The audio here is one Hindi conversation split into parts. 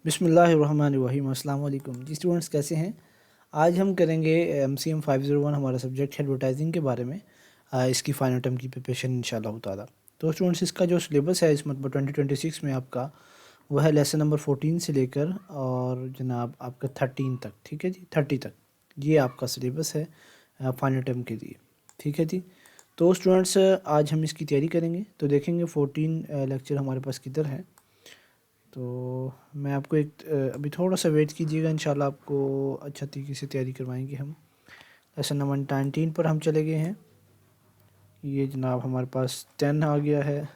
बिस्मिल्लाहिर्रहमानिर्रहीम। अस्सलाम वालेकुम जी स्टूडेंट्स, कैसे हैं। आज हम करेंगे MCM 501 हमारा सब्जेक्ट है एडवर्टाइजिंग के बारे में। इसकी फाइनल टर्म की प्रिपरेशन इंशाल्लाह ताला। तो स्टूडेंट्स, इसका जो सिलेबस है इस मतलब 2026 में आपका वह है लेसन नंबर 14 से लेकर और जनाब आपका 13 तक। ठीक है जी, 30 तक ये आपका सिलेबस है फाइनल टर्म के लिए। ठीक है जी। तो स्टूडेंट्स, आज हम इसकी तैयारी करेंगे। तो देखेंगे 14 लेक्चर हमारे पास किधर है। तो मैं आपको अभी थोड़ा सा वेट कीजिएगा, इंशाल्लाह आपको अच्छा तरीके से तैयारी करवाएंगे हम। लेसन नंबर 19 पर हम चले गए हैं। ये जनाब हमारे पास 10 आ गया है।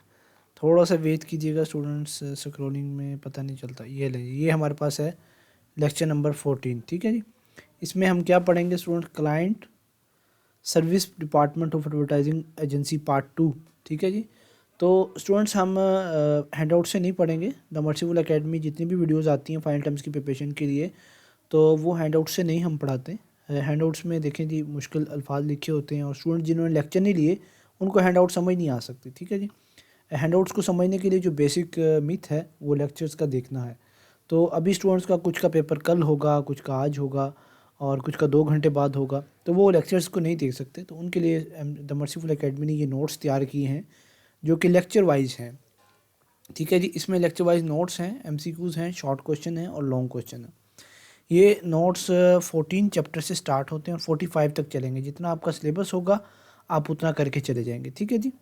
थोड़ा सा वेट कीजिएगा स्टूडेंट्स, स्क्रॉलिंग में पता नहीं चलता। ये हमारे पास है लेक्चर नंबर 14। ठीक है जी। इसमें हम क्या पढ़ेंगे student, client service department of advertising agency part 2। ठीक है जी। तो स्टूडेंट्स, हम हैंडआउट से नहीं पढ़ेंगे। द मर्सीफुल एकेडमी जितनी भी वीडियोस आती हैं फाइनल टर्म्स की प्रिपरेशन के लिए, तो वो हैंडआउट से नहीं हम पढ़ाते। हैंडआउट्स में देखें जी मुश्किल अल्फाज लिखे होते हैं और स्टूडेंट जिन्होंने लेक्चर नहीं लिए उनको हैंडआउट समझ नहीं आ सकती। ठीक है जी। हैंडआउट्स को समझने के लिए जो बेसिक मिथ है वो लेक्चर्स का देखना है। तो अभी स्टूडेंट्स का कुछ का पेपर कल होगा, कुछ का आज होगा और कुछ का 2 घंटे बाद होगा, तो वो लेक्चर्स को नहीं देख सकते। तो उनके लिए द मर्सीफुल एकेडमी ने ये नोट्स तैयार किए हैं जो कि लेक्चर वाइज हैं। ठीक है जी। इसमें लेक्चर वाइज नोट्स हैं, MCQs हैं, शॉर्ट क्वेश्चन हैं और लॉन्ग क्वेश्चन हैं। ये नोट्स 14 चैप्टर से स्टार्ट होते हैं और 45 तक चलेंगे। जितना आपका सिलेबस होगा आप उतना करके चले जाएंगे। ठीक है जी।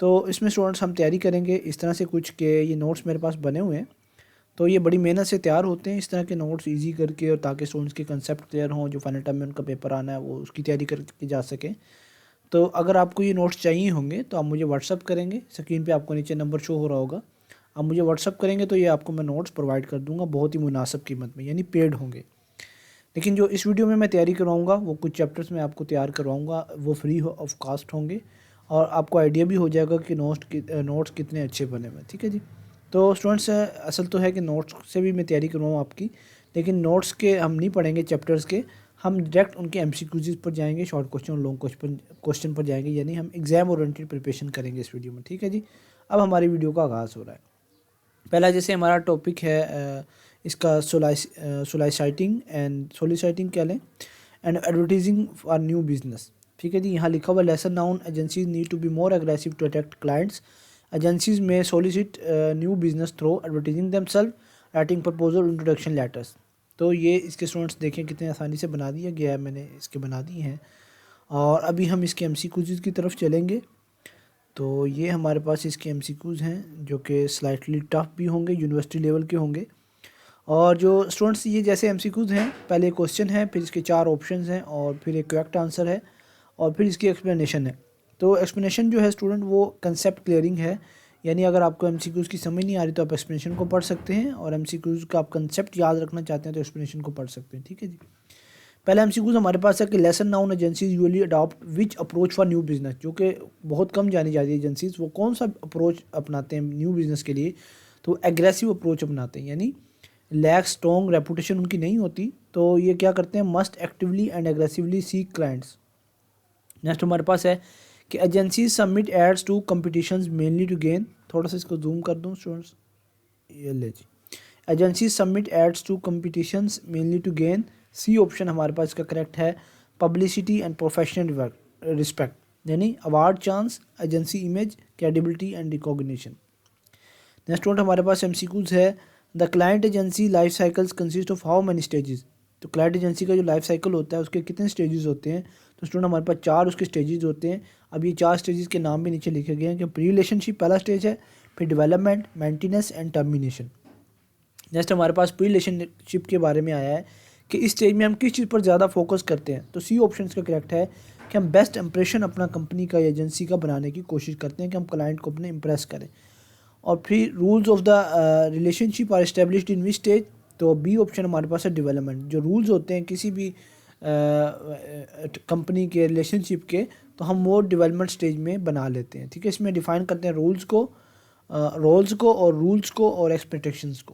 तो इसमें स्टूडेंट्स हम तैयारी करेंगे इस तरह से कुछ के ये नोट्स मेरे पास बने हुए हैं। तो ये बड़ी मेहनत से तैयार होते हैं इस तरह के नोट्स इजी करके, और ताकि स्टूडेंट्स के कंसेप्ट क्लियर हों, जो फाइनल टाइम में उनका पेपर आना है वो उसकी तैयारी करके जा सकें। तो अगर आपको ये नोट्स चाहिए होंगे तो आप मुझे व्हाट्सअप करेंगे। स्क्रीन पे आपको नीचे नंबर शो हो रहा होगा, आप मुझे व्हाट्सअप करेंगे तो ये आपको मैं नोट्स प्रोवाइड कर दूंगा बहुत ही मुनासिब कीमत में, यानी पेड होंगे। लेकिन जो इस वीडियो में मैं तैयारी करवाऊँगा वो कुछ चैप्टर्स में आपको तैयार करवाऊँगा, वो फ्री ऑफ कास्ट होंगे और आपको आइडिया भी हो जाएगा कि नोट्स कितने अच्छे बने हुए हैं। ठीक है जी। तो स्टूडेंट्स, असल तो है कि नोट्स से भी मैं तैयारी करवाऊँ आपकी, लेकिन नोट्स के हम नहीं पढ़ेंगे चैप्टर्स के, हम डायरेक्ट उनके MCQs पर जाएंगे, शॉर्ट क्वेश्चन और लॉन्ग क्वेश्चन पर जाएंगे, यानी हम एग्जाम ओरिएंटेड प्रिपरेशन करेंगे इस वीडियो में। ठीक है जी। अब हमारी वीडियो का आगाज़ हो रहा है। पहला जैसे हमारा टॉपिक है इसका सोलाइसाइटिंग एंड सोलिसाइटिंग क्या लें and advertising for new business. ठीक है जी। यहाँ लिखा हुआ lesser known agencies need to be more aggressive to attract clients. Agencies may solicit new business through advertising themselves, writing proposal, introduction letters. तो ये इसके स्टूडेंट्स देखें कितने आसानी से बना दिया गया है, मैंने इसके बना दिए हैं। और अभी हम इसके MCQs की तरफ चलेंगे। तो ये हमारे पास इसके MCQs हैं जो कि स्लाइटली टफ भी होंगे, यूनिवर्सिटी लेवल के होंगे। और जो स्टूडेंट्स, ये जैसे MCQs हैं, पहले क्वेश्चन है, फिर इसके 4 ऑप्शंस हैं और फिर एक करेक्ट आंसर है और फिर इसकी एक्सप्लेनेशन है। तो एक्सप्लेनेशन जो है स्टूडेंट वो कंसेप्ट क्लियरिंग है, यानी अगर आपको MCQs की समझ नहीं आ रही तो आप एक्सप्लेनेशन को पढ़ सकते हैं, और MCQs का आप कंसेप्ट याद रखना चाहते हैं तो एक्सप्लेनेशन को पढ़ सकते हैं। ठीक है जी। पहला MCQs हमारे पास है कि lesson known agencies usually adopt which approach for new business, जो कि बहुत कम जानी जाती है एजेंसीज, वो कौन सा अप्रोच अपनाते हैं न्यू बिजनेस के लिए। तो एग्रेसिव अप्रोच अपनाते हैं, यानी लैक स्ट्रॉन्ग रेपुटेशन उनकी नहीं होती, तो ये क्या करते हैं, must actively and aggressively seek clients. Next हमारे पास है कि agencies submit ads to competitions mainly to gain, थोड़ा सा इसको जूम कर दूँ स्टूडेंट्स, ये ले जी। Agency submit ads to competitions mainly to gain, C option हमारे पास इसका करेक्ट है, पब्लिसिटी एंड प्रोफेशनल रिस्पेक्ट, यानी award chance, agency image, credibility and recognition. Next one हमारे पास MCQs है, the client agency life cycles consist of how many stages. तो क्लाइंट एजेंसी का जो लाइफ साइकिल होता है उसके कितने स्टेजेस होते हैं। तो स्टूडेंट हमारे पास 4 उसके स्टेजेस होते हैं। अब ये 4 स्टेजेस के नाम भी नीचे लिखे गए हैं कि प्री रिलेशनशिप पहला स्टेज है, फिर development, maintenance and termination. Next हमारे पास प्री रिलेशनशिप के बारे में आया है कि इस स्टेज में हम किस चीज़ पर ज़्यादा फोकस करते हैं। तो सी ऑप्शन का करेक्ट है कि हम बेस्ट इंप्रेशन अपना कंपनी का या एजेंसी का बनाने की कोशिश करते हैं कि हम क्लाइंट को अपने इम्प्रेस करें। और फिर rules of the relationship are established in which stage. तो बी ऑप्शन हमारे पास है डेवलपमेंट, जो रूल्स होते हैं किसी भी कंपनी के रिलेशनशिप के, तो हम वो डेवलपमेंट स्टेज में बना लेते हैं। ठीक है। इसमें डिफाइन करते हैं रोल्स को, रोल्स को और रूल्स को और एक्सपेक्टेशंस।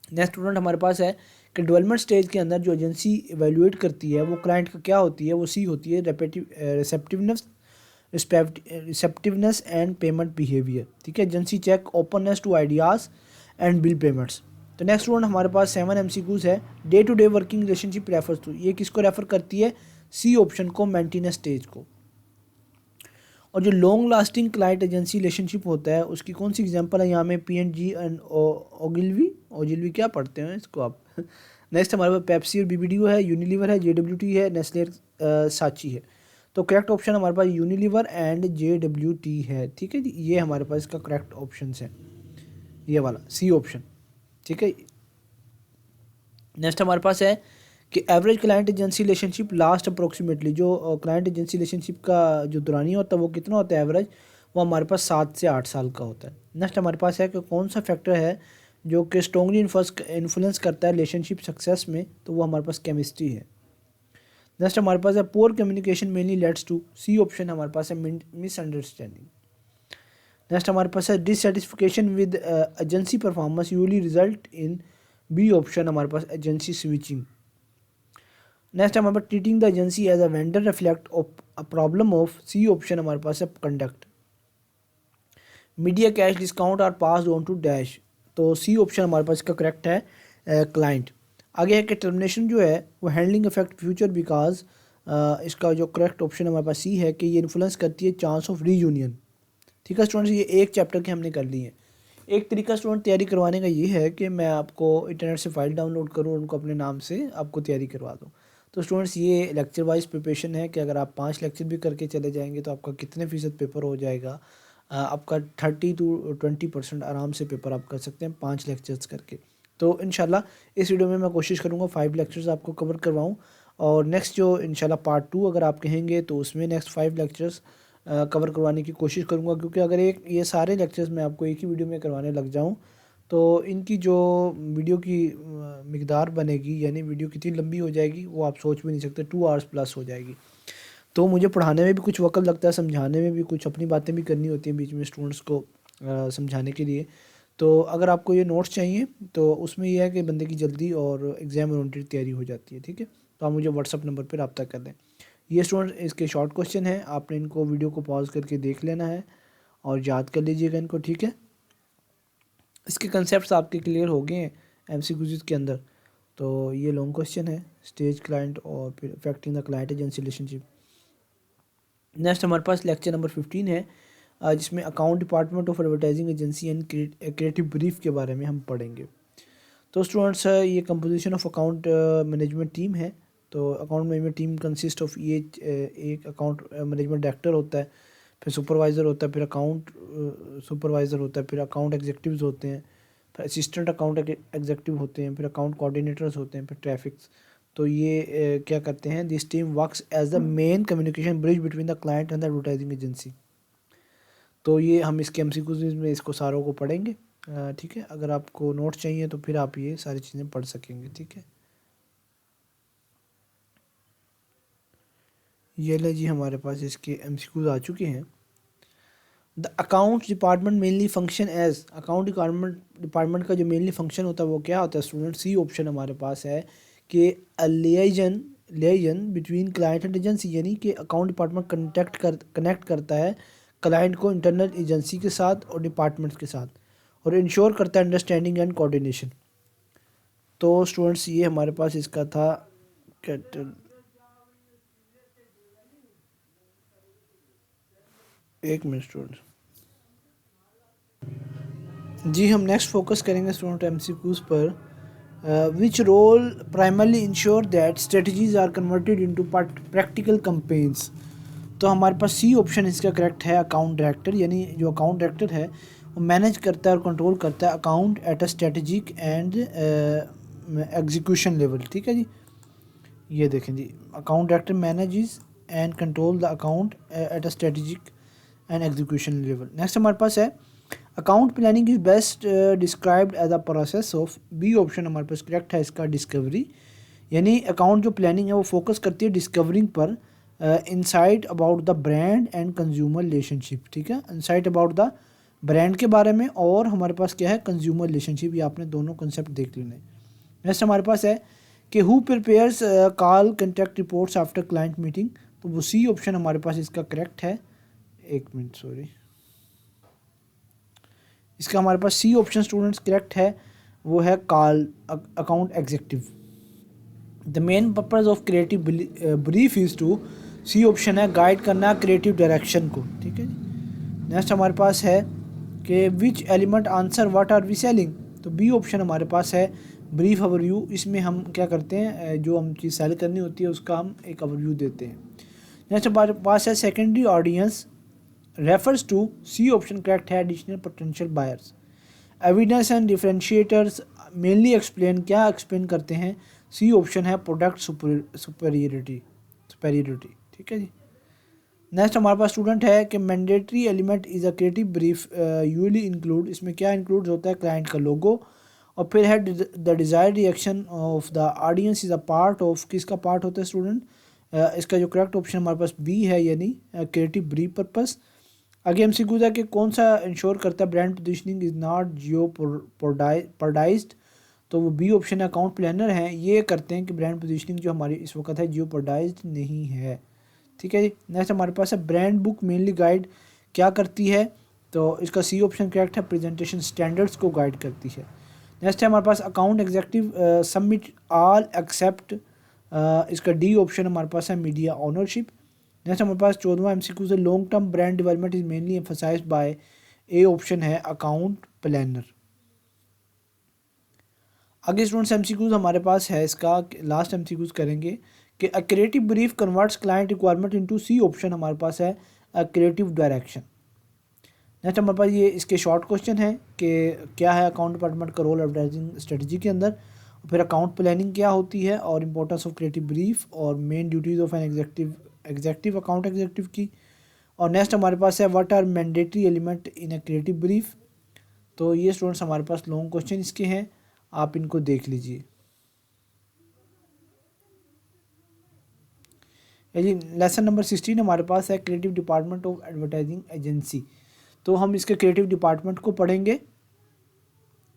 नेक्स्ट स्टूडेंट हमारे पास है कि डेवलपमेंट स्टेज के अंदर जो एजेंसी इवेल्युएट करती है वो क्लाइंट का क्या होती है, वो सी होती है, रिसेप्टिवनेस एंड पेमेंट बिहेवियर। ठीक है। Agency check openness to ideas and bill payments. तो नेक्स्ट वन हमारे पास 7 MCQs है। Day to day working relationship refers to, ये किसको रेफर करती है? सी ऑप्शन को, मेंटेनेंस स्टेज को। और जो long lasting client agency relationship होता है उसकी कौन सी एग्जांपल है यहाँ में? P&G एंड ओगिलवी क्या पढ़ते हैं इसको आप नेक्स्ट हमारे पास पेप्सी और BBDO है, यूनिलीवर है, JWT है, नेस्ले साची है। तो करेक्ट ऑप्शन हमारे पास यूनिलीवर एंड JWT है। ठीक है जी, ये हमारे पास इसका करेक्ट ऑप्शन है, ये वाला सी ऑप्शन। ठीक है, नेक्स्ट हमारे पास है कि average client agency relationship last approximately, जो क्लाइंट एजेंसी रिलेशनशिप का जो दुरानिया होता है वो कितना होता है एवरेज? वो हमारे पास 7 से 8 साल का होता है। नेक्स्ट हमारे पास है कि कौन सा फैक्टर है जो कि स्ट्रॉन्गली इन्फ्लुएंस करता है रिलेशनशिप सक्सेस में? तो वो हमारे पास केमिस्ट्री है। नेक्स्ट हमारे पास है poor communication mainly leads to, C option हमारे पास है मिसअंडरस्टैंडिंग। नेक्स्ट हमारे पास है dissatisfaction with agency performance usually result in, B option हमारे पास एजेंसी स्विचिंग। नेक्स्ट हमारे पास treating the agency as a vendor reflect of a problem of, C option हमारे पास है conduct. Media cash discount are pass on to dash, तो सी ऑप्शन हमारे पास इसका करेक्ट है क्लाइंट। आगे है कि टर्मिनेशन जो है वो हैंडलिंग इफेक्ट फ्यूचर बिकॉज, इसका जो करेक्ट ऑप्शन हमारे पास सी है कि ये इन्फ्लुएंस करती है चांस ऑफ रीयूनियन। ठीक है स्टूडेंट्स, ये एक चैप्टर के हमने कर लिए हैं। एक तरीका स्टूडेंट तैयारी करवाने का ये है कि मैं आपको इंटरनेट से फाइल डाउनलोड करूँ, उनको अपने नाम से आपको तैयारी करवा दूँ। तो स्टूडेंट्स ये लेक्चर वाइज प्रिपरेशन है कि अगर आप 5 लेक्चर भी करके चले जाएंगे तो आपका कितने फ़ीसद पेपर हो जाएगा? आपका 30 to 20% आराम से पेपर आप कर सकते हैं 5 लेक्चर्स करके। तो इंशाल्लाह इस वीडियो में मैं कोशिश करूँगा 5 लेक्चर्स आपको कवर करवाऊँ, और नेक्स्ट जो इंशाल्लाह पार्ट 2 अगर आप कहेंगे तो उसमें नेक्स्ट 5 लेक्चर्स कवर करवाने की कोशिश करूँगा। क्योंकि अगर एक ये सारे लेक्चर्स मैं आपको एक ही वीडियो में करवाने लग जाऊँ तो इनकी जो वीडियो की मिकदार बनेगी, यानी वीडियो कितनी लंबी हो जाएगी वो आप सोच भी नहीं सकते, 2 आवर्स प्लस हो जाएगी। तो मुझे पढ़ाने में भी कुछ वक्त लगता है, समझाने में भी कुछ अपनी बातें भी करनी होती हैं बीच में स्टूडेंट्स को समझाने के लिए। तो अगर आपको ये नोट्स चाहिए तो उसमें यह है कि बंदे की जल्दी और एग्ज़ाम ओरिएंटेड तैयारी हो जाती है। ठीक है, तो आप मुझे व्हाट्सअप नंबर पर रब्ता कर दें। ये स्टूडेंट इसके शॉर्ट क्वेश्चन हैं, आपने इनको वीडियो को पॉज करके देख लेना है और याद कर लीजिएगा इनको। ठीक है, इसके कंसेप्ट आपके क्लियर हो गए हैं MCQs के अंदर। तो ये लॉन्ग क्वेश्चन है, स्टेज क्लाइंट और फिर affecting the client agency relationship. Next हमारे पास लेक्चर नंबर 15 है, जिसमें account department of advertising agency and creative brief के बारे में हम पढ़ेंगे। तो स्टूडेंट्स ये composition of account management team है। तो account management team consist of ये एक अकाउंट मैनेजमेंट डायरेक्टर होता है, फिर सुपरवाइज़र होता है, फिर अकाउंट सुपरवाइज़र होता है, फिर अकाउंट एग्जीक्यूटिव्स होते हैं, फिर असिस्टेंट अकाउंट एग्जीक्यूटिव होते हैं, फिर अकाउंट कोऑर्डिनेटर्स होते हैं, फिर ट्रैफिक्स। तो ये क्या करते हैं? This team works as the main communication bridge between the client and the advertising agency. तो ये हम इसके MCQs में इसको सारों को पढ़ेंगे। ठीक है, अगर आपको नोट्स चाहिए तो फिर आप ये सारी चीज़ें पढ़ सकेंगे। ठीक है, ये ले जी हमारे पास इसके MCQs आ चुके हैं। The account department mainly function as, account department का जो मेनली फंक्शन होता है वो क्या होता है स्टूडेंट? सी ऑप्शन हमारे पास है कि लिएजन बिटवीन क्लाइंट एंड एजेंसी, यानी कि अकाउंट डिपार्टमेंट कनेक्ट करता है क्लाइंट को इंटरनल एजेंसी के साथ और डिपार्टमेंट्स के साथ, और इंश्योर करता है अंडरस्टैंडिंग एंड कोऑर्डिनेशन। तो स्टूडेंट्स ये हमारे पास इसका था कैटल। एक मिनट स्टूडेंट्स जी, हम नेक्स्ट फोकस करेंगे स्टूडेंट MCQs पर। Which role primarily ensure that strategies are converted into practical campaigns. तो हमारे पास सी ऑप्शन इसका करेक्ट है, अकाउंट डायरेक्टर। यानी जो अकाउंट डायरेक्टर है वो मैनेज करता है और कंट्रोल करता है account at a strategic and execution level. ठीक है जी, ये देखें जी, account director manages and control the account at a strategic and execution level. Next हमारे पास है account planning is best described as a process of, B option हमारे पास करेक्ट है इसका, डिस्कवरी। यानी अकाउंट जो प्लानिंग है वो फोकस करती है डिस्कवरिंग पर, insight about the brand and consumer relationship. ठीक है, इंसाइट अबाउट द ब्रांड के बारे में, और हमारे पास क्या है? Consumer relationship. ये आपने दोनों कंसेप्ट देख लेने। नेक्स्ट हमारे पास है कि who prepares call contact reports after client meeting. तो वो सी ऑप्शन हमारे पास इसका करेक्ट है। एक मिनट सॉरी, इसका हमारे पास सी ऑप्शन स्टूडेंट्स करेक्ट है, वो है call account executive. The main purpose of creative brief is to, C option है गाइड करना क्रिएटिव डायरेक्शन को, ठीक है जी। नेक्स्ट हमारे पास है कि which element answer what are we selling, तो बी ऑप्शन हमारे पास है ब्रीफ ओवरव्यू। इसमें हम क्या करते हैं, जो हम चीज़ सेल करनी होती है उसका हम एक ओवरव्यू देते हैं। नेक्स्ट हमारे पास है secondary audience refers to, C option correct है additional potential buyers. Evidence and differentiators mainly explain, क्या एक्सप्लेन करते हैं, सी ऑप्शन है प्रोडक्ट सुपेरियरिटी, ठीक है जी। नेक्स्ट हमारे पास स्टूडेंट है कि mandatory element is a creative brief usually include, इसमें क्या इंक्लूड होता है, क्लाइंट का लोगो, और फिर है the desired reaction of the audience is a part of, किसका पार्ट होता है स्टूडेंट, इसका जो करेक्ट ऑप्शन हमारे पास बी है, यानी क्रिएटिव ब्रीफ पर्पस। आगे हमसे पूछा कि कौन सा इंश्योर करता है ब्रांड पोजिशनिंग इज़ नॉट जियोपोर्डाइज्ड, तो वो बी ऑप्शन अकाउंट प्लानर हैं, ये करते हैं कि ब्रांड पोजिशनिंग जो हमारी इस वक्त है जियोपोर्डाइज्ड नहीं है, ठीक है जी। नेक्स्ट हमारे पास है ब्रांड बुक मेनली गाइड क्या करती है, तो इसका सी ऑप्शन करेक्ट है प्रेजेंटेशन स्टैंडर्ड्स को गाइड करती है। नेक्स्ट है हमारे पास account executive submit all except, इसका डी ऑप्शन हमारे पास है मीडिया ओनरशिप। नेक्स्ट हमारे पास 14वां एमसीक्यू से long term brand development is mainly emphasized by, A option है अकाउंट प्लानर। आगे स्टूडेंट्स एमसीक्यूज हमारे पास है, इसका लास्ट एमसीक्यूज करेंगे कि a creative brief converts client requirement into, C option हमारे पास है अ क्रिएटिव डायरेक्शन। नेक्स्ट हमारे पास ये इसके शॉर्ट क्वेश्चन है कि क्या है अकाउंट डिपार्टमेंट का रोल एडवर्टाइजिंग स्ट्रेटजी के अंदर, फिर अकाउंट प्लानिंग क्या होती है, और इंपॉर्टेंस ऑफ क्रिएटिव ब्रीफ, और main duties of an executive account executive की, और नेक्स्ट हमारे पास है what are mandatory element in a creative brief. तो ये स्टूडेंट्स हमारे पास लॉन्ग क्वेश्चन इसके हैं, आप इनको देख लीजिए। जी लेसन नंबर 16 हमारे पास है creative department of advertising agency, तो हम इसके क्रिएटिव डिपार्टमेंट को पढ़ेंगे।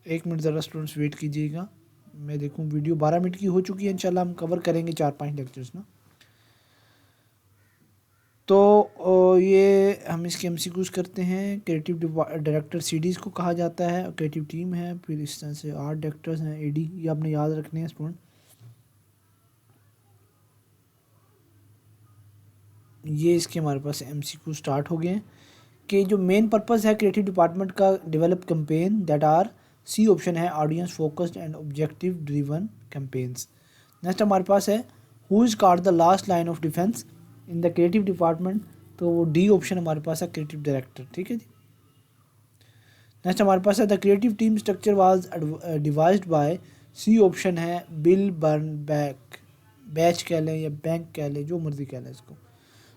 एक मिनट ज़रा स्टूडेंट्स वेट कीजिएगा, मैं देखूं वीडियो 12 मिनट की हो चुकी है, इंशाल्लाह हम कवर करेंगे 4-5 लेक्चर्स ना। तो ये हम इसके एमसीक्यूज करते हैं। क्रिएटिव डायरेक्टर सीडीज़ को कहा जाता है, क्रिएटिव टीम है, फिर इस तरह से आर्ट डायरेक्टर्स हैं, एडी, ये आपने याद रखने हैं स्टूडेंट। ये इसके हमारे पास एमसीक्यू स्टार्ट हो गए हैं कि जो मेन पर्पस है क्रिएटिव डिपार्टमेंट का, develop campaign that are, C option है audience focused and objective driven campaigns. Next हमारे पास है who is called the last line of defence in the creative department, तो वो डी ऑप्शन हमारे पास है क्रिएटिव डायरेक्टर, ठीक है जी। नेक्स्ट हमारे पास है the creative team structure was devised by, C option है बिल बर्न बैच कह लें या बैंक कह लें, जो मर्जी कह लें इसको।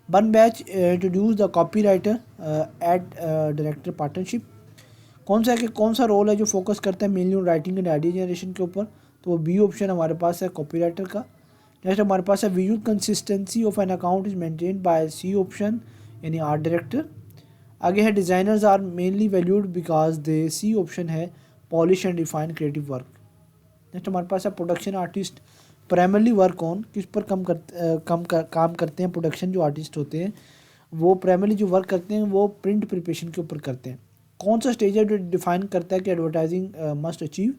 Burn batch introduce the copy writer eight director partnership, कौन सा है कि कौन सा रोल है जो फोकस करता है mainly writing and idea generation के ऊपर, तो वो बी ऑप्शन हमारे पास है कॉपी राइटर का। नेक्स्ट हमारे पास है visual consistency of an account is maintain by, C option यानी आर्ट डायरेक्टर। आगे है designers are mainly valued because they, C option है polish and refine creative work. Next हमारे पास है production artist primarily work on, किस पर काम करते हैं, प्रोडक्शन जो आर्टिस्ट होते हैं वो प्राइमरली जो वर्क करते हैं वो प्रिंट प्रिपरेशन के ऊपर करते हैं। कौन सा स्टेज है जो डिफाइन करता है कि एडवर्टाइजिंग मस्ट अचीव,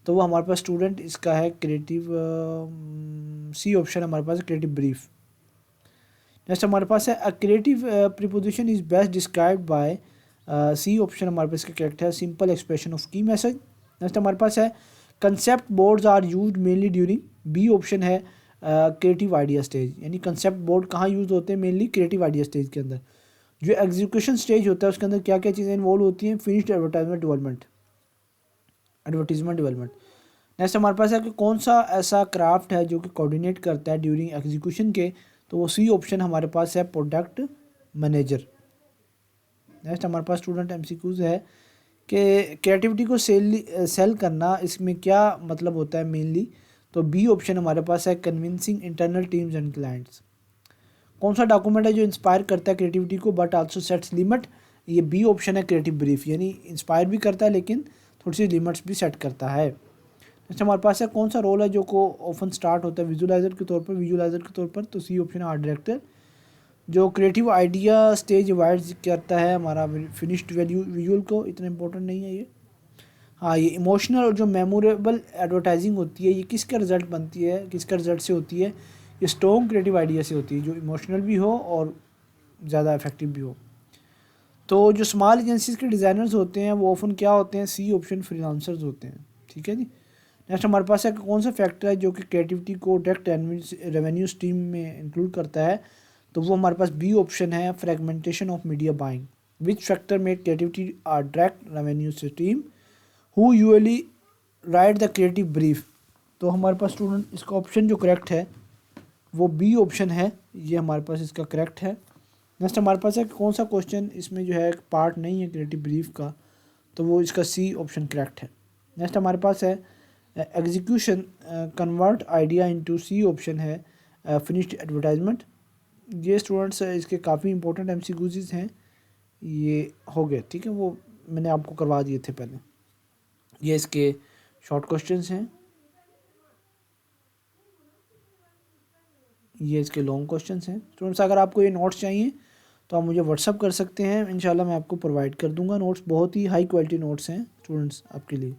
तो वो हमारे पास स्टूडेंट इसका है क्रिएटिव, सी ऑप्शन हमारे पास क्रिएटिव ब्रीफ। नेक्स्ट हमारे पास है a creative proposition is best described by, C option हमारे पास इसका करेक्ट है simple expression of key message. Next हमारे पास है concept boards are used mainly during, B option है क्रिएटिव आइडिया स्टेज, यानी कंसेप्ट बोर्ड कहाँ यूज़ होते हैं, मेनली क्रिएटिव आइडिया स्टेज के अंदर। जो एग्जीक्यूशन स्टेज होता है उसके अंदर क्या क्या चीज़ें इन्वॉल्व होती हैं, फिनिश्ड एडवर्टीजमेंट डेवलपमेंट। नेक्स्ट हमारे पास है कि कौन सा ऐसा क्राफ्ट है जो कि कोऑर्डिनेट करता है ड्यूरिंग एग्जीक्यूशन के, तो वो सी ऑप्शन हमारे पास है प्रोडक्ट मैनेजर। नेक्स्ट हमारे पास स्टूडेंट एमसीक्यूज है कि क्रिएटिविटी को सेल करना, इसमें क्या मतलब होता है मेनली, तो बी ऑप्शन हमारे पास है convincing internal teams and clients. कौन सा डॉक्यूमेंट है जो इंस्पायर करता है क्रिएटिविटी को बट आल्सो सेट्स लिमिट, ये बी ऑप्शन है क्रिएटिव ब्रीफ, यानी इंस्पायर भी करता है लेकिन थोड़ी सी लिमिट्स भी सेट करता है। नेक्स्ट हमारे पास है कौन सा रोल है जो को ऑफन स्टार्ट होता है विजुअलाइजर के तौर पर, तो सी ऑप्शन है आर्ट डायरेक्टर। जो क्रिएटिव आइडिया स्टेज वाइड करता है हमारा फिनिश्ड वैल्यू विजुअल को, इतना इंपॉर्टेंट नहीं है ये। हाँ, ये इमोशनल और जो मेमोरेबल एडवर्टाइजिंग होती है ये किसका रिजल्ट बनती है, किसका रिजल्ट से होती है, ये स्ट्रॉन्ग क्रिएटिव आइडिया से होती है, जो इमोशनल भी हो और ज़्यादा इफेक्टिव भी हो। तो जो स्मॉल एजेंसीज के डिज़ाइनर्स होते हैं वो ऑफन क्या होते हैं, सी ऑप्शन फ्रीलांसर्स होते हैं। ठीक है जी। नेक्स्ट हमारे पास है कौन सा फैक्टर है जो कि क्रिएटिविटी को डायरेक्ट रेवेन्यू स्ट्रीम में इंक्लूड करता है, तो वो हमारे पास बी ऑप्शन है, fragmentation of media buying. Which factor make creativity are direct revenue stream, who usually write the creative brief. तो हमारे पास स्टूडेंट इसका ऑप्शन जो करेक्ट है वो बी ऑप्शन है, ये हमारे पास इसका करेक्ट है। नेक्स्ट हमारे पास है कौन सा क्वेश्चन इसमें जो है पार्ट नहीं है क्रिएटिव ब्रीफ का, तो वो इसका सी ऑप्शन करेक्ट है। नेक्स्ट हमारे पास है execution convert idea into, C option है फिनिश्ड एडवर्टाइजमेंट। ये स्टूडेंट्स इसके काफ़ी इंपॉर्टेंट एमसीक्यूज हैं, ये हो गए ठीक है, वो मैंने आपको करवा दिए थे पहले। ये इसके शॉर्ट क्वेश्चंस हैं, ये इसके लॉन्ग क्वेश्चंस हैं। स्टूडेंट्स अगर आपको ये नोट्स चाहिए तो आप मुझे व्हाट्सअप कर सकते हैं, इंशाल्लाह मैं आपको प्रोवाइड कर दूंगा नोट्स। बहुत ही हाई क्वालिटी नोट्स हैं स्टूडेंट्स आपके लिए।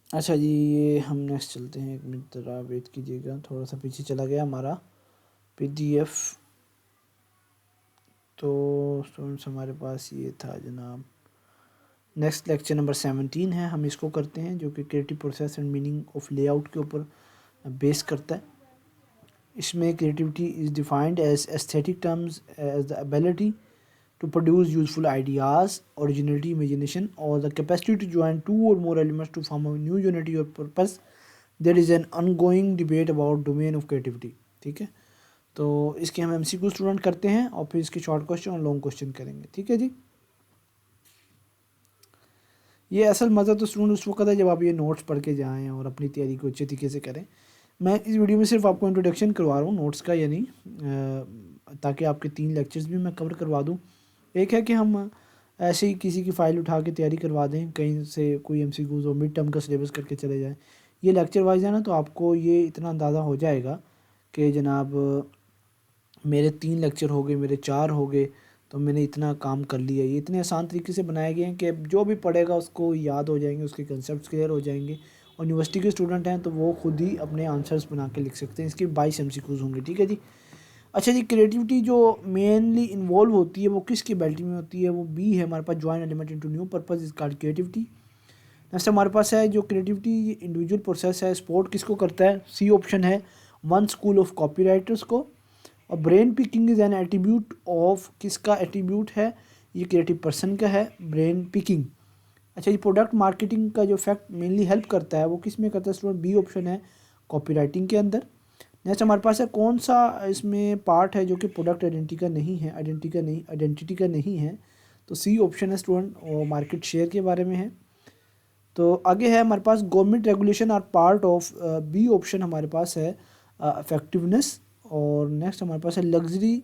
अच्छा जी, ये हम नेक्स्ट चलते हैं, एक मिनट ज़रा वेट कीजिएगा, थोड़ा सा पीछे चला गया हमारा पीडीएफ। तो स्टूडेंट्स हमारे पास ये था जनाब, नेक्स्ट लेक्चर नंबर 17 है, हम इसको करते हैं, जो कि creative process and meaning of layout के ऊपर बेस करता है। इसमें creativity is defined as aesthetic terms as the ability to produce useful ideas, originality, imagination, or the capacity to join two or more elements to form a new unity or purpose. There is an ongoing debate about domain of creativity. ठीक है, तो इसके हम MCQ स्टूडेंट करते हैं और फिर इसके शॉर्ट क्वेश्चन और लॉन्ग क्वेश्चन करेंगे। ठीक है जी। ये असल मज़ा तो स्टूडेंट उस वक्त है जब आप ये नोट्स पढ़ के जाएँ और अपनी तैयारी को अच्छे तरीके से करें। मैं इस वीडियो में सिर्फ आपको इंट्रोडक्शन करवा रहा हूँ नोट्स का, यानी ताकि आपके 3 लेक्चर्स भी मैं कवर करवा दूँ। एक है कि हम ऐसे ही किसी की फ़ाइल उठा के तैयारी करवा दें, कहीं से कोई MCQs और मिड टर्म का सिलेबस करके चले जाएं। ये लेक्चर वाइज है ना, तो आपको ये इतना अंदाज़ा हो जाएगा कि जनाब मेरे 3 लेक्चर हो गए, मेरे 4 हो गए, तो मैंने इतना काम कर लिया। ये इतने आसान तरीके से बनाए गए हैं कि जो भी पढ़ेगा उसको याद हो जाएंगे, उसके कंसेप्ट क्लियर हो जाएंगे। और यूनिवर्सिटी के स्टूडेंट हैं तो वो खुद ही अपने आंसर्स बना के लिख सकते हैं। इसके 22 MCQs होंगे। ठीक है जी। अच्छा जी, क्रिएटिविटी जो मेनली इन्वॉल्व होती है वो किसकी एबिलिटी में होती है, वो बी है हमारे पास, join element into new purpose is called creativity. Next हमारे पास है जो क्रिएटिविटी इंडिविजुअल प्रोसेस है, सपोर्ट किसको करता है, सी ऑप्शन है, one school of copy writers को। और brain picking is an attribute of, किसका एट्रीब्यूट है, ये क्रिएटिव पर्सन का है, ब्रेन पिकिंग। अच्छा जी, प्रोडक्ट मार्केटिंग का जो फैक्ट मेनली हेल्प करता है वो किस में करता है स्टूडेंट, बी ऑप्शन है, कॉपी राइटिंग के अंदर। नेक्स्ट हमारे पास है कौन सा इसमें पार्ट है जो कि प्रोडक्ट आइडेंटिटी का नहीं है, आइडेंटिटी का नहीं है, तो सी ऑप्शन है स्टूडेंट, और मार्केट शेयर के बारे में है। तो आगे है हमारे पास government regulation are part of, B option हमारे पास है इफेक्टिवनेस। और नेक्स्ट हमारे पास है लग्जरी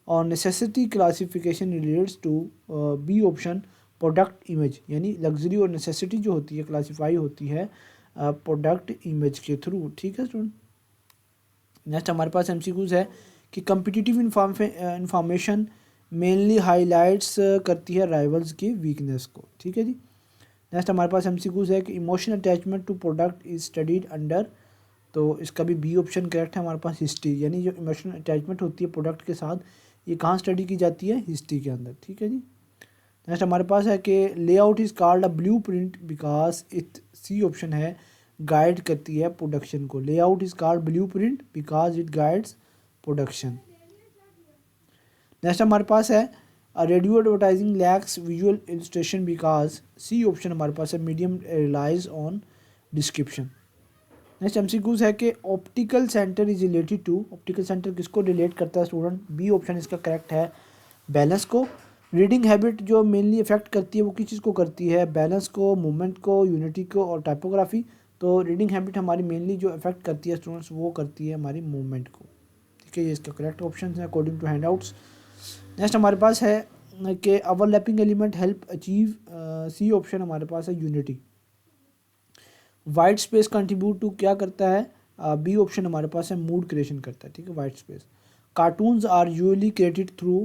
और necessity classification relates to, B option, product image. यानी लग्जरी और नेसेसिटी जो होती है क्लासीफाई होती है प्रोडक्ट इमेज के थ्रू। ठीक है स्टूडेंट। नेक्स्ट हमारे पास MCQs है कि कम्पिटिटिव इंफॉर्मेशन मेनली हाईलाइट्स करती है राइवल्स की वीकनेस को। ठीक है जी। नेक्स्ट हमारे पास MCQs है कि emotional attachment to product is studied under, तो इसका भी बी ऑप्शन करेक्ट है हमारे पास, हिस्ट्री। यानी जो इमोशनल अटैचमेंट होती है प्रोडक्ट के साथ, ये कहाँ स्टडी की जाती है, हिस्ट्री के अंदर। ठीक है जी। नेक्स्ट हमारे पास है कि layout is called a blueprint because it, C option है, गाइड करती है प्रोडक्शन को। Layout is called blueprint because it guides production. Next हमारे पास है radio advertising lacks visual illustration because, C option हमारे पास है, medium relies on description. Next MCQs है कि optical centre is related to, optical centre किसको रिलेट करता है स्टूडेंट, बी ऑप्शन इसका करेक्ट है, बैलेंस को। रीडिंग हैबिट जो मेनली इफेक्ट करती है वो किस चीज़ को करती है, बैलेंस को, मूवमेंट को, यूनिटी को और टाइपोग्राफी। तो रीडिंग हैबिट हमारी मेनली जो इफेक्ट करती है स्टूडेंट्स वो करती है हमारी मूवमेंट को। ठीक है, ये इसका करेक्ट ऑप्शन है अकॉर्डिंग टू हैंडआउट्स। नेक्स्ट हमारे पास है कि overlapping element help achieve, C option हमारे पास है, unity. White space contribute to क्या करता है, बी ऑप्शन हमारे पास है, मूड क्रिएशन करता है। ठीक है, white space. Cartoons are usually created through,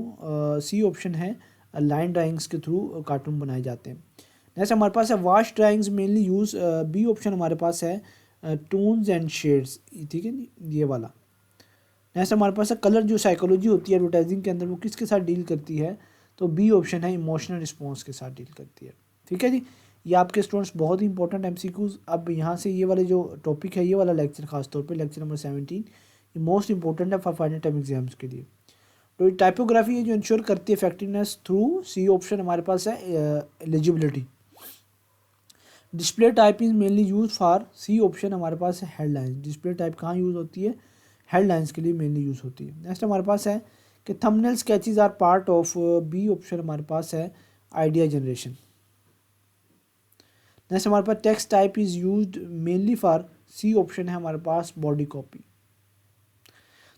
C option है, लाइन ड्राइंग्स के थ्रू कार्टून बनाए जाते हैं। नेक्स्ट हमारे पास है wash drawings mainly use, B option हमारे पास है टोन्स एंड शेड्स, ठीक है ये वाला। नेक्स्ट हमारे पास है कलर जो साइकोलॉजी होती है एडवर्टाइजिंग के अंदर वो किसके साथ डील करती है, तो बी ऑप्शन है इमोशनल रिस्पॉन्स के साथ डील करती है। ठीक है जी, ये आपके स्टूडेंट्स बहुत ही इंपॉर्टेंट एमसीक्यूज। अब यहाँ से ये वाले जो टॉपिक है, ये वाला लेक्चर खासतौर पे लेक्चर नंबर 17 ये मोस्ट इंपॉर्टेंट है फॉर फाइनल टर्म एग्जाम्स के लिए। तो टाइपोग्राफी है जो इंश्योर करती है इफेक्टिवनेस थ्रू, सी ऑप्शन हमारे पास है eligibility. Display type is mainly use for, C option हमारे पास है हेडलाइंस। डिस्प्ले टाइप कहाँ यूज़ होती है, हेडलाइंस के लिए मेनली यूज़ होती है। नेक्स्ट हमारे पास है कि thumbnail sketches are part of, B option हमारे पास है आइडिया जनरेशन। नेक्स्ट हमारे पास text type is used mainly for, C option है हमारे पास बॉडी कॉपी।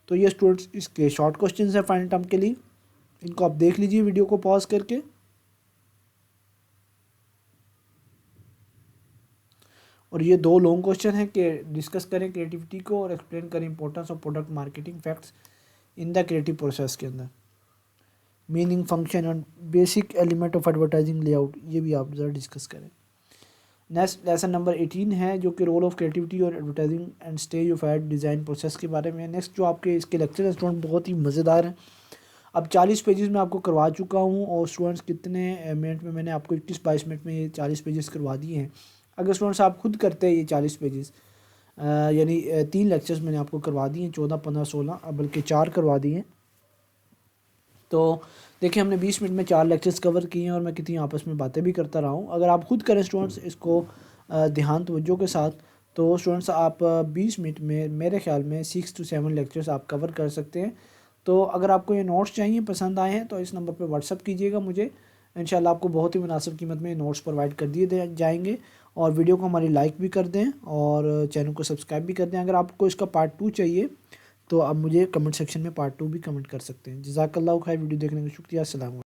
तो ये स्टूडेंट्स इसके शॉर्ट क्वेश्चंस है फाइनल टर्म के लिए, इनको आप देख लीजिए वीडियो को पॉज करके। और ये दो लॉन्ग क्वेश्चन है कि डिस्कस करें क्रिएटिविटी को और एक्सप्लेन करें importance of product marketing facts in the creative process के अंदर, meaning function and basic element of advertising layout, ये भी आप ज़रा डिस्कस करें। नेक्स्ट लेसन नंबर 18 है जो कि रोल ऑफ क्रिएटिविटी और advertising and stage of ad design process के बारे में। नेक्स्ट जो आपके इसके लेक्चर स्टूडेंट बहुत ही मज़ेदार हैं। अब 40 पेजेस में आपको करवा चुका हूँ और स्टूडेंट्स कितने मिनट में, मैंने आपको 21-22 मिनट में ये 40 पेजेस करवा दिए हैं। अगर स्टूडेंट्स आप खुद करते हैं ये 40 पेजेस, यानी 3 लेक्चर्स मैंने आपको करवा दिए हैं, 14, 15, 16 बल्कि 4 करवा दिए हैं। तो देखिए हमने 20 मिनट में 4 लेक्चर्स कवर किए हैं और मैं कितनी आपस में बातें भी करता रहा हूँ। अगर आप खुद करें स्टूडेंट्स इसको ध्यान तवज्जो के साथ, तो स्टूडेंट्स आप 20 मिनट में मेरे ख्याल में 6 to 7 लेक्चर्स आप कवर कर सकते हैं। तो अगर आपको ये नोट्स चाहिए, पसंद आए हैं, तो इस नंबर पे व्हाट्सअप कीजिएगा मुझे, इंशाल्लाह आपको बहुत ही मुनासिब कीमत में नोट्स प्रोवाइड कर दिए जाएंगे। और वीडियो को हमारी लाइक भी कर दें और चैनल को सब्सक्राइब भी कर दें। अगर आपको इसका पार्ट 2 चाहिए तो आप मुझे कमेंट सेक्शन में पार्ट 2 भी कमेंट कर सकते हैं। जज़ाकल्लाह खैर, वीडियो देखने का शुक्रिया। अस्सलाम वालेकुम।